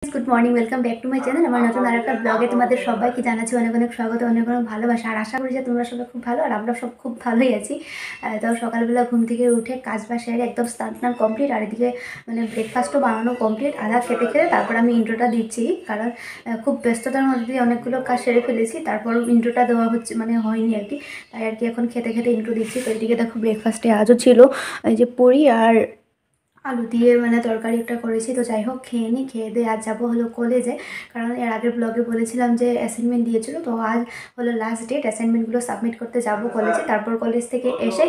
Good morning, welcome back to my channel. আমার নতুন আর একটা ব্লগে তোমাদের সবাইকে জানাচ্ছি অনেক অনেক স্বাগত, অনেক অনেক ভালোবাসা। আর আশা করি যে তোমরা সবাই খুব ভালো আর আমরা সব খুব ভালোই আছি। তো সকালবেলা ঘুম থেকে উঠে কাজ বাজ সেরে একদম স্নান কমপ্লিট, আর এদিকে মানে ব্রেকফাস্টও বানানো কমপ্লিট। আধা খেতে খেতে তারপর আমি ইন্ট্রোটা দিচ্ছি, কারণ খুব ব্যস্ততার মধ্যে দিয়ে অনেকগুলো কাজ সেরে ফেলেছি, তারপর ইন্ট্রোটা দেওয়া হচ্ছে মানে হয়নি আর কি। তাই আর কি এখন খেতে খেতে ইন্ট্রো দিচ্ছি। তো এদিকে দেখো ব্রেকফাস্টে আজও ছিল এই যে পুরি আর আলু দিয়ে মানে তরকারি একটা করেছি। তো যাই হোক, খেয়ে নিই, খেয়ে দিয়ে আজ যাবো হলো কলেজে, কারণ এর আগের ব্লগে বলেছিলাম যে অ্যাসাইনমেন্ট দিয়েছিল। তো আজ হলো লাস্ট ডেট, অ্যাসাইনমেন্টগুলো সাবমিট করতে যাব কলেজে। তারপর কলেজ থেকে এসে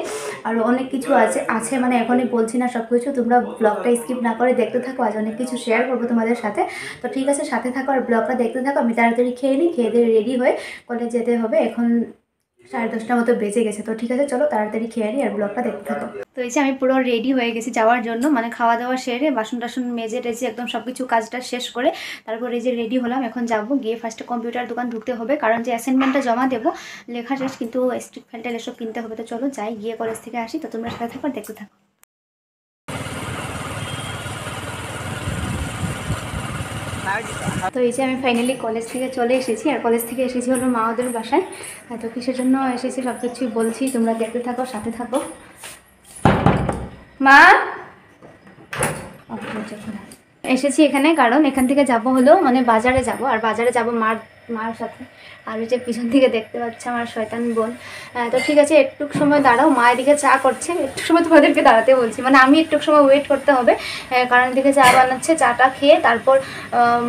আরও অনেক কিছু আছে মানে এখনই বলছি না সব কিছু, তোমরা ব্লগটা স্কিপ না করে দেখতে থাকো। আজ অনেক কিছু শেয়ার করবো তোমাদের সাথে। তো ঠিক আছে, সাথে থাকো আর ব্লগটা দেখতে থাকো। আমি তাড়াতাড়ি খেয়ে নিই, খেয়ে দিয়ে রেডি হয়ে কলেজ যেতে হবে। এখন 10:30 মতো বেজে গেছে। তো ঠিক আছে, চলো তাড়াতাড়ি খেয়ে নিই আর ব্লগটা দেখতে থাকো। তো এই যে আমি পুরো রেডি হয়ে গেছি যাওয়ার জন্য, মানে খাওয়া দাওয়া সেরে বাসন টাসন মেজে টেজে একদম সব কিছু কাজটা শেষ করে তারপর এই যে রেডি হলাম। এখন যাবো, গিয়ে ফার্স্টে কম্পিউটার দোকান ঢুকতে হবে, কারণ যে অ্যাসাইনমেন্টটা জমা দেবো লেখা শেষ, কিন্তু স্ট্রিক ফ্যান্টেল এসব কিনতে হবে। তো চলো যাই, গিয়ে কলেজ থেকে আসি। তো তোমরা সাথে থাকো, দেখতে থাকো। তো এই যে আমি ফাইনালি কলেজ থেকে চলে এসেছি, আর কলেজ থেকে এসেছি হলো মা ওদের বাসায়। তো কিসের জন্য এসেছি সব কিছুই বলছি, তোমরা দেখতে থাকো, সাথে থাকো। মা এসেছি এখানে, কারণ এখান থেকে যাব হলো মানে বাজারে যাব, আর বাজারে যাব মার সাথে। আর ওই যে পিছন থেকে দেখতে পাচ্ছে আমার শয়তান বোন। তো ঠিক আছে, একটু সময় দাঁড়াও, মা এদিকে চা করছে, একটু সময় তোমাদেরকে দাঁড়াতে বলছি, মানে আমি একটু সময় ওয়েট করতে হবে, কারণ এদিকে চা বানাচ্ছে। চাটা খেয়ে তারপর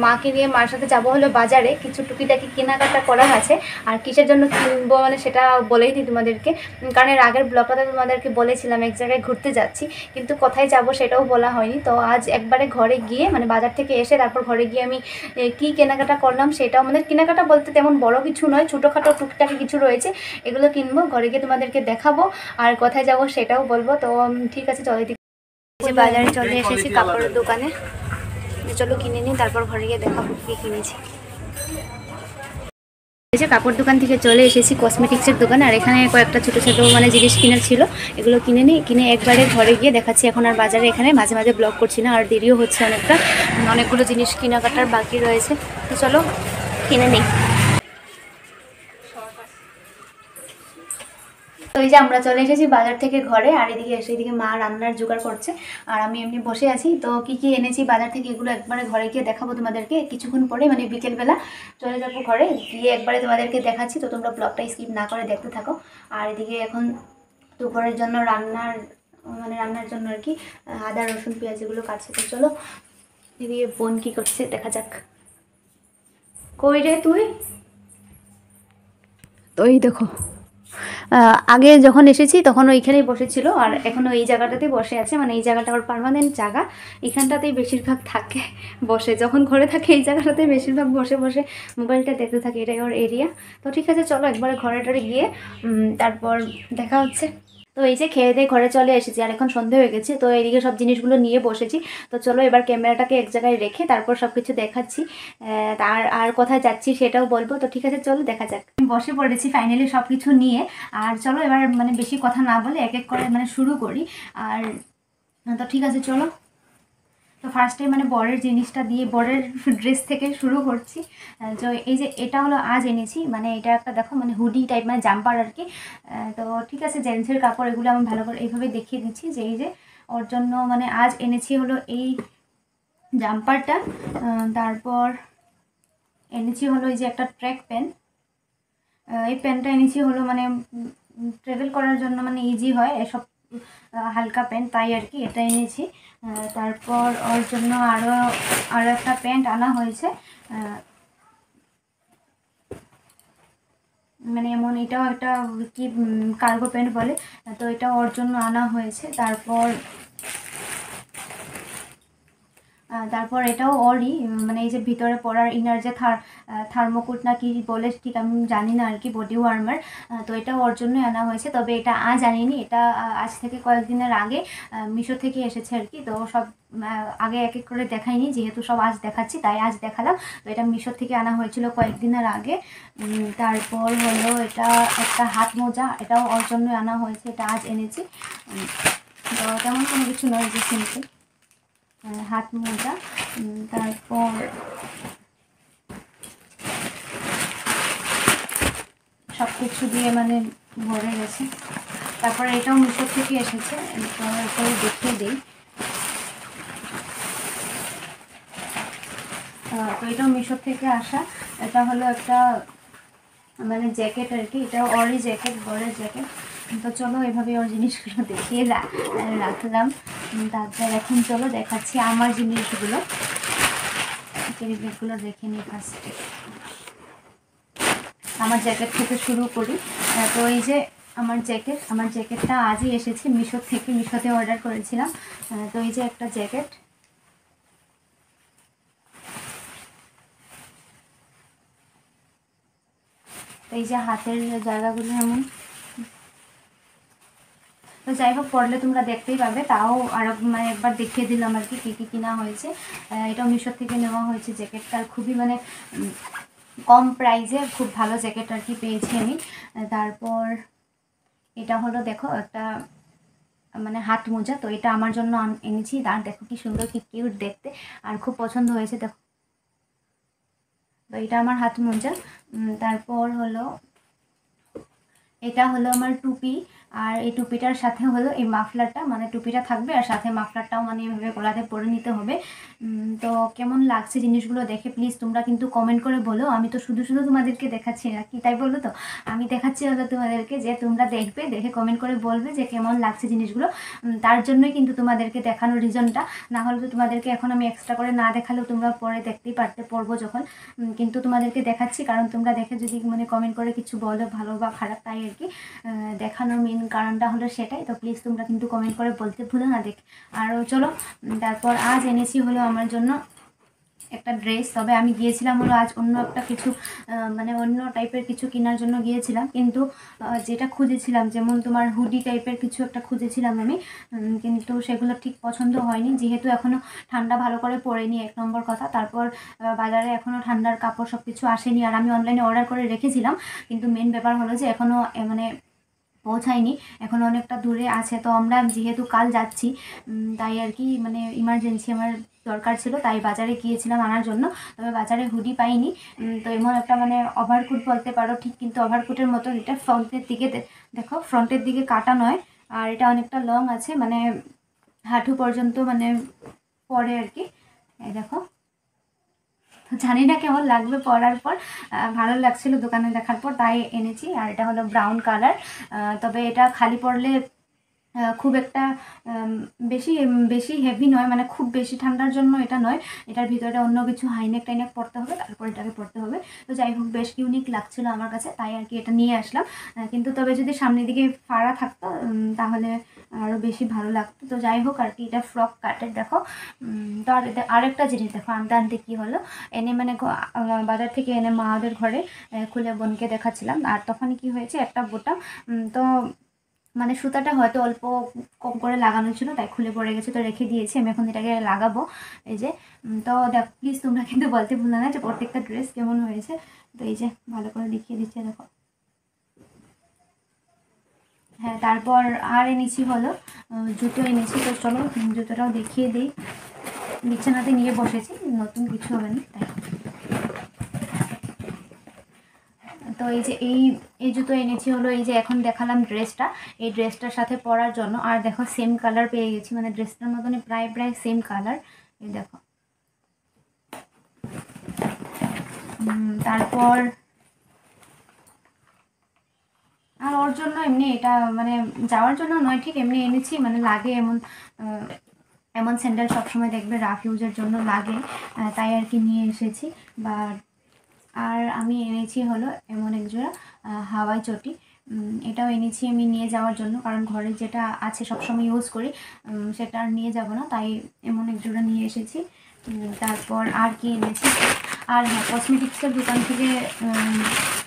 মাকে নিয়ে মার সাথে যাব হলো বাজারে, কিছু টুকিটাকি কেনাকাটা করার আছে। আর কিসের জন্য কিনবো মানে সেটা বলেই দিই তোমাদেরকে, কারণ এর আগের ব্লগটাতে তোমাদেরকে বলেছিলাম এক জায়গায় ঘুরতে যাচ্ছি, কিন্তু কোথায় যাব সেটাও বলা হয়নি। তো আজ একবারে ঘরে গিয়ে মানে বাজার থেকে এসে তারপর ঘরে গিয়ে আমি কি কেনাকাটা করলাম সেটাও, মানে কেনাকাটা বলতে তেমন বড় কিছু নয়, ছোটোখাটো টুকটাকি কিছু রয়েছে, এগুলো কিনবো, ঘরে গিয়ে তোমাদেরকে দেখাবো। আর কোথায় যাব সেটাও বলবো। তো ঠিক আছে, চলো দিকে বাজারে চলে এসেছি কাপড়ের দোকানে। চলো কিনে নিই, তারপর ঘরে গিয়ে দেখাবো কি কিনেছি। এসে কাপড় দোকান থেকে চলে এসেছি কসমেটিক্সের দোকান, আর এখানে কয়েকটা ছোটো ছোটো মানে জিনিস কেনার ছিল, এগুলো কিনে নিই, কিনে একবারে ঘরে গিয়ে দেখাচ্ছি। এখন আর বাজারে এখানে মাঝে মাঝে ব্লগ করছি না, আর দেরিও হচ্ছে অনেকটা, অনেকগুলো জিনিস কেনাকাটার বাকি রয়েছে। তো চলো কিনে নিই। তো এই যে আমরা চলে এসেছি বাজার থেকে ঘরে, আর এদিকে এসে এদিকে মা রান্নার জোগাড় করছে, আর আমি এমনি বসে আছি। তো কি কি এনেছি বাজার থেকে এগুলো একবারে ঘরে গিয়ে দেখাবো তোমাদেরকে কিছুক্ষণ পরে, মানে বিকেলবেলা চলে যাবো ঘরে, গিয়ে একবারে তোমাদেরকে দেখাচ্ছি। তো তোমরা ব্লগটা স্কিপ না করে দেখতে থাকো। আর এদিকে এখন দুপুরের জন্য রান্নার জন্য আর কি আদা রসুন পেঁয়াজ এগুলো কাটছে। তো চলো এদিকে বোন কি করছে দেখা যাক। কই রে তুই? তো এই দেখো, আগে যখন এসেছি তখন ওইখানেই বসেছিল, আর এখনও এই জায়গাটাতেই বসে আছে, মানে এই জায়গাটা ওর পার্মানেন্ট জায়গা, এখানটাতেই বেশিরভাগ থাকে বসে, যখন ঘরে থাকে এই জায়গাটাতেই বেশিরভাগ বসে বসে মোবাইলটা দেখতে থাকে, এটাই ওর এরিয়া। তো ঠিক আছে, চলো একবারে ঘরে টরে গিয়ে তারপর দেখা হচ্ছে। তো এই যে খেয়ে দিয়ে ঘরে চলে এসেছি, আর এখন সন্ধে হয়ে গেছে। তো এইদিকে সব জিনিসগুলো নিয়ে বসেছি। তো চলো এবার ক্যামেরাটাকে এক জায়গায় রেখে তারপর সব কিছু দেখাচ্ছি, আর কোথায় যাচ্ছি সেটাও বলবো। তো ঠিক আছে, চলো দেখা যাক। বসে পড়েছি ফাইনালি সব কিছু নিয়ে, আর চলো এবার মানে বেশি কথা না বলে এক এক করে মানে শুরু করি। আর তো ঠিক আছে, চলো। তো ফার্স্টে মানে বরের জিনিসটা দিয়ে, বরের ড্রেস থেকে শুরু করছি। তো এই যে এটা হলো আজ এনেছি, মানে এটা একটা দেখো মানে হুডি টাইপ মানে জাম্পার আর কি। তো ঠিক আছে, জেন্টসের কাপড় এগুলো আমি ভালো করে এইভাবে দেখিয়ে দিচ্ছি যে এই যে ওর জন্য মানে আজ এনেছি হলো এই জাম্পারটা। তারপর এনেছি হলো এই যে একটা ট্র্যাক প্যান্ট। এই প্যান্টটা এনেছি হলো মানে ট্রাভেল করার জন্য, মানে ইজি হয় এসব হালকা প্যান্ট, তাই আর কি এটা এনেছি। তারপর ওর জন্য আরও একটা প্যান্ট আনা হয়েছে, মানে এমন এটাও একটা কি কার্গো প্যান্ট বলে, তো এটা ওর জন্য আনা হয়েছে। তারপর এটাও ওরই, মানে এই যে ভিতরে পরার ইনার যে থার্মোকুট না কি বলে ঠিক আমি জানি না আর কি, বডি ওয়ার্মার। তো এটা ওর জন্যই আনা হয়েছে, তবে এটা আজ আনিনি, এটা আজ থেকে কয়েকদিনের আগে মিশো থেকে এসেছে আর কি। তো সব আগে এক এক করে দেখাইনি, যেহেতু সব আজ দেখাচ্ছি তাই আজ দেখালাম। তো এটা মিশো থেকে আনা হয়েছিল কয়েকদিনের আগে। তারপর হলো এটা একটা হাত মোজা, এটাও ওর জন্যই আনা হয়েছে, এটা আজ এনেছি। তো তেমন কোনো কিছু নয়, যে সিম্পল। হাত মোজা, তারপর সব কিছু দিয়ে মানে ভরে গেছে। তারপরে এটাও মিশো থেকে এসেছে, এরপরে দেখিয়ে দিই। তো এটাও মিশো থেকে আসা। এটা হলো একটা মানে জ্যাকেট আর কি, এটা অরি জ্যাকেট, বরের জ্যাকেট। তো চলো এভাবে ওর জিনিসগুলো দেখিয়ে রাখলাম। তারপর এখন চলো দেখাচ্ছি আমার জিনিসগুলো, ক্যারিব্যাগগুলো দেখে নিই ফার্স্টে। আমার জ্যাকেট থেকে শুরু করি। তো এই যে আমার জ্যাকেটটা আজই এসেছে মিশো থেকে, মিশোতে অর্ডার করেছিলাম। তো এই যে একটা জ্যাকেট, এই যে হাতের জায়গাগুলো এমন। তো যাই হোক, পড়লে তোমরা দেখতেই পাবে, তাও আরও মানে একবার দেখিয়ে দিলাম আর কি কী কী কেনা হয়েছে। এটা মিশো থেকে নেওয়া হয়েছে জ্যাকেটটা, খুবই মানে কম প্রাইসে খুব ভালো জ্যাকেট আর কি পেয়েছি আমি। তারপর এটা হলো দেখো একটা মানে হাত মোজা, তো এটা আমার জন্য এনেছি। আর দেখো কি সুন্দর, কি কিউট দেখতে, আর খুব পছন্দ হয়েছে দেখো। তো এটা আমার হাত মোজা। তারপর হলো এটা হলো আমার টুপি, আর এই টুপিটার সাথে হলো এই মাফলারটা, মানে টুপিটা থাকবে আর সাথে মাফলারটাও মানে এভাবে গলাতে পরে নিতে হবে। তো কেমন লাগছে জিনিসগুলো দেখে প্লিজ তোমরা কিন্তু কমেন্ট করে বলো। আমি তো শুধু শুধু তোমাদেরকে দেখাচ্ছি না কি, তাই বলো তো, আমি দেখাচ্ছি হলো তোমাদেরকে, যে তোমরা দেখবে, দেখে কমেন্ট করে বলবে যে কেমন লাগছে জিনিসগুলো। তার জন্যই কিন্তু তোমাদেরকে দেখানোর রিজনটা, না হলে তো তোমাদেরকে এখন আমি এক্সট্রা করে না দেখালেও তোমরা পরে দেখতেই পারতে, পড়বো যখন। কিন্তু তোমাদেরকে দেখাচ্ছি কারণ তোমরা দেখে যদি মানে কমেন্ট করে কিছু বলো ভালো বা খারাপ, তাই আর কি দেখানোর মেন কারণটা হলো সেটাই। তো প্লিজ তোমরা কিন্তু কমেন্ট করে বলতে ভুলো না দেখ। আরও চলো, তারপর আজ এনেছি হলো আমার জন্য একটা ড্রেস। তবে আমি গিয়েছিলাম হলো আজ অন্য একটা কিছু মানে অন্য টাইপের কিছু কেনার জন্য গিয়েছিলাম, কিন্তু যেটা খুঁজেছিলাম, যেমন তোমার হুডি টাইপের কিছু একটা খুঁজেছিলাম আমি, কিন্তু সেগুলো ঠিক পছন্দ হয়নি, যেহেতু এখনও ঠান্ডা ভালো করে পড়েনি, এক নম্বর কথা। তারপর বাজারে এখনও ঠান্ডার কাপড় সব কিছু আসেনি, আর আমি অনলাইনে অর্ডার করে রেখেছিলাম, কিন্তু মেন ব্যাপার হলো যে এখনও মানে পৌঁছায়নি, এখন অনেকটা দূরে আছে। তো আমরা যেহেতু কাল যাচ্ছি, তাই আর কি মানে ইমার্জেন্সি আমার দরকার ছিল, তাই বাজারে গিয়েছিলাম আনার জন্য। তবে বাজারে হুডি পাইনি। তো এমন একটা মানে ওভারকোট বলতে পারো ঠিক, কিন্তু ওভারকোটের মতো। এটা ফ্রন্টের দিকে দেখো, ফ্রন্টের দিকে কাটা নয়, আর এটা অনেকটা লং আছে, মানে হাঁটু পর্যন্ত মানে পরে আর কি। এই দেখো, জানি না কেমন লাগবে পরার পর, ভালো লাগছিল দোকানে দেখার পর, তাই এনেছি। আর এটা হলো ব্রাউন কালার। তবে এটা খালি পরলে খুব একটা বেশি বেশি হেভি নয়, মানে খুব বেশি ঠান্ডার জন্য এটা নয়। এটার ভিতরে অন্য কিছু হাইনেক টাইনেক পরতে হবে, তারপর এটাকে পরতে হবে। তো যাই হোক, বেশ ইউনিক লাগছিল আমার কাছে, তাই আর কি এটা নিয়ে আসলাম। কিন্তু তবে যদি সামনের দিকে ফাড়া থাকতো তাহলে আরও বেশি ভালো লাগতো। তো যাই হোক আর কি, এটা ফ্রক কাটের দেখো। তো আরেকটা জিনিস দেখো, আনতে আনতে কী হলো, এনে মানে বাজার থেকে এনে মাদের ঘরে খুলে বোনকে দেখাচ্ছিলাম, আর তখন কি হয়েছে, একটা বোতাম তো মানে সুতাটা হয়তো অল্প কম করে লাগানো ছিল, তাই খুলে পড়ে গেছে। তো রেখে দিয়েছি, আমি এখন এটাকে লাগাবো। এই যে তো দেখ প্লিজ তোমরা কিন্তু বলতে ভুলো না যে প্রত্যেকটা ড্রেস কেমন হয়েছে। তো এই যে ভালো করে দেখিয়ে দিচ্ছে দেখো। হ্যাঁ, তারপর আর এনেছি হলো জুতো এনেছি। তো চলো জুতোটাও দেখিয়ে দিই। বিছানাতে নিয়ে বসেছি, নতুন কিছু হবে না তাই। তো এই যে এই জুতো এনেছি হলো, এই যে এখন দেখালাম ড্রেসটা, এই ড্রেসটার সাথে পরার জন্য। আর দেখো সেম কালার পেয়ে গেছি, মানে ড্রেসটার মতনই প্রায় প্রায় সেম কালার। এই দেখো। তারপর আর ওর জন্য এমনি এটা মানে যাওয়ার জন্য নয় ঠিক, এমনি এনেছি, মানে লাগে এমন এমন স্যান্ডেল সবসময় দেখবে রাফ ইউজের জন্য লাগে, তাই আর কি নিয়ে এসেছি। বা আর আমি এনেছি হলো এমন এক জোড়া হাওয়াই চটি। এটাও এনেছি আমি নিয়ে যাওয়ার জন্য, কারণ ঘরে যেটা আছে সবসময় ইউজ করি, সেটা আর নিয়ে যাব না, তাই এমন এক জোড়া নিয়ে এসেছি। তারপর আর কি এনেছি, আর হ্যাঁ,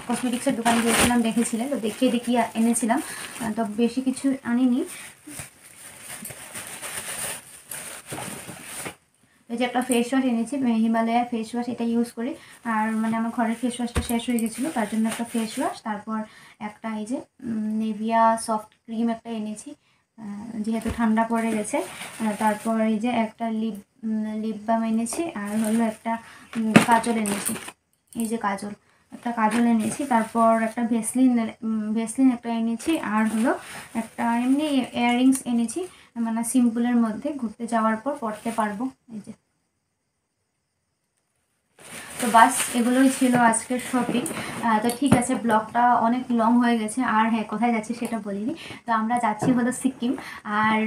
কসমেটিক্সের দোকানে গিয়েছিলাম, দেখেছিলেন তো, দেখিয়ে দেখিয়ে এনেছিলাম। তো বেশি কিছু আনিনি। এই যে একটা ফেস ওয়াশ এনেছি, হিমালয়া ফেস ওয়াশ, এটা ইউজ করি। আর মানে আমার ঘরের ফেস ওয়াশটা শেষ হয়ে গেছিলো, তার জন্য একটা ফেস ওয়াশ। তারপর একটা এই যে নেভিয়া সফট ক্রিম একটা এনেছি, যেহেতু ঠান্ডা পড়ে গেছে। তারপর এই যে একটা লিপ বাম এনেছি, আর হলো একটা কাজল এনেছি। এই যে কাজল, একটা কাজল এনেছি। তারপর একটা ভেসলিন একটা এনেছি, আর হলো একটা এমনি ইয়াররিংস এনেছি, মানে সিম্পলের মধ্যে ঘুরতে যাওয়ার পর পরতে পারবো। এই যে, তো বাস এগুলোই ছিল আজকের শপিং। তো ঠিক আছে, ব্লগটা অনেক লং হয়ে গেছে। আর হ্যাঁ, কোথায় যাচ্ছি সেটা বলিনি। তো আমরা যাচ্ছি হলো সিকিম, আর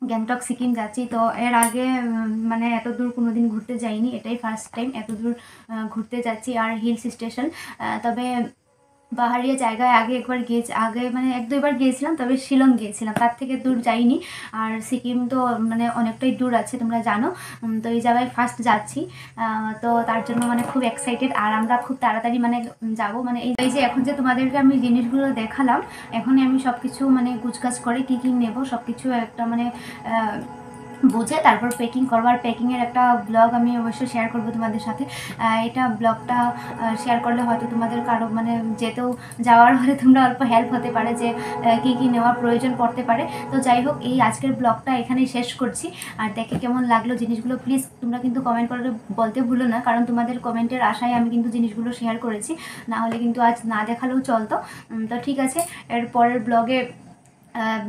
গ্যাংটক সিকিম যাচ্ছি। তো এর আগে মানে এত দূর কোনোদিন ঘুরতে যাইনি, এটাই ফার্স্ট টাইম এত দূর ঘুরতে যাচ্ছি। আর হিলস স্টেশন, তবে পাহাড়িয়া জায়গায় আগে মানে 1-2বার গিয়েছিলাম, তবে শিলং গিয়েছিলাম, তার থেকে দূর যাইনি। আর সিকিম তো মানে অনেকটাই দূর আছে, তোমরা জানো। তো এই জায়গায় ফার্স্ট যাচ্ছি, তো তার জন্য মানে খুব এক্সাইটেড। আর আমরা খুব তাড়াতাড়ি মানে যাব, মানে এই যে এখন যে তোমাদেরকে আমি জিনিসগুলো দেখালাম, এখনই আমি সব কিছু মানে গুছগাছ করে কী কী নেবো সব কিছু একটা মানে বুঝে তারপর পেকিং করবো। আর পেকিংয়ের একটা ব্লগ আমি অবশ্যই শেয়ার করবো তোমাদের সাথে। এটা ব্লগটা শেয়ার করলে হয়তো তোমাদের কারো মানে যেতেও যাওয়ার হলে তোমরা অল্প হেল্প হতে পারে, যে কী কী নেওয়ার প্রয়োজন পড়তে পারে। তো যাই হোক, এই আজকের ব্লগটা এখানেই শেষ করছি। আর দেখে কেমন লাগলো জিনিসগুলো প্লিজ তোমরা কিন্তু কমেন্ট করে বলতে ভুলো না, কারণ তোমাদের কমেন্টের আশায় আমি কিন্তু জিনিসগুলো শেয়ার করেছি, না হলে কিন্তু আজ না দেখালেও চলতো। তো ঠিক আছে, এর পরের ব্লগে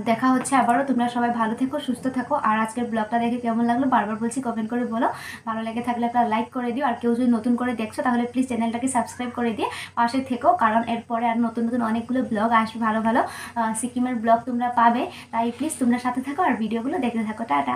দেখা হচ্ছে আবারও। তোমরা সবাই ভালো থেকো, সুস্থ থাকো। আর আজকের ব্লগটা দেখে কেমন লাগলো বারবার বলছি, কমেন্ট করে বলো। ভালো লেগে থাকলে একটা লাইক করে দিও, আর কেউ যদি নতুন করে দেখছো তাহলে প্লিজ চ্যানেলটাকে সাবস্ক্রাইব করে দিয়ে পাশে থেকো, কারণ এরপরে আর নতুন নতুন অনেকগুলো ব্লগ আসবে, ভালো ভালো সিকিমের ব্লগ তোমরা পাবে। তাই প্লিজ তোমরা সাথে থাকো আর ভিডিওগুলো দেখতে থাকো। টাটা।